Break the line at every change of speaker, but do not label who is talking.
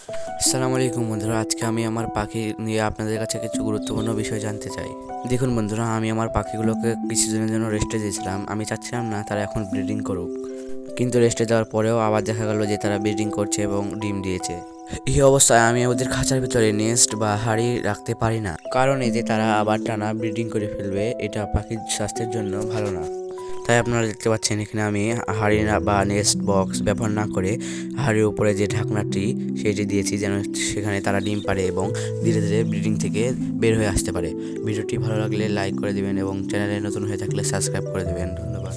আসসালামু আলাইকুম বন্ধুরা, আজকে আমি আমার পাখি নিয়ে আপনাদের কাছে কিছু গুরুত্বপূর্ণ বিষয় জানতে চাই। দেখুন বন্ধুরা, আমি আমার পাখিগুলোকে কিছুদিনের জন্য রেস্টে দিয়েছিলাম। আমি চাচ্ছিলাম না তারা এখন ব্রিডিং করুক, কিন্তু রেস্টে দেওয়ার পরেও আবার দেখা গেল যে তারা ব্রিডিং করছে এবং ডিম দিয়েছে। এই অবস্থায় আমি ওদের খাঁচার ভিতরে নেস্ট বা হাঁড়ি রাখতে পারি না, কারণ এই যে তারা আবার টানা ব্রিডিং করে ফেলবে, এটা পাখির স্বাস্থ্যের জন্য ভালো না। তাই আপনারা দেখতে পাচ্ছেন এখানে আমি হাঁড়ি বা নেস্ট বক্স ব্যবহার না করে হাঁড়ির উপরে যে ঢাকনাটি সেটি দিয়েছি, যেন সেখানে তারা ডিম পারে এবং ধীরে ধীরে ব্রিডিং থেকে বের হয়ে আসতে পারে। ভিডিওটি ভালো লাগলে লাইক করে দেবেন এবং চ্যানেলে নতুন হয়ে থাকলে সাবস্ক্রাইব করে দেবেন। ধন্যবাদ।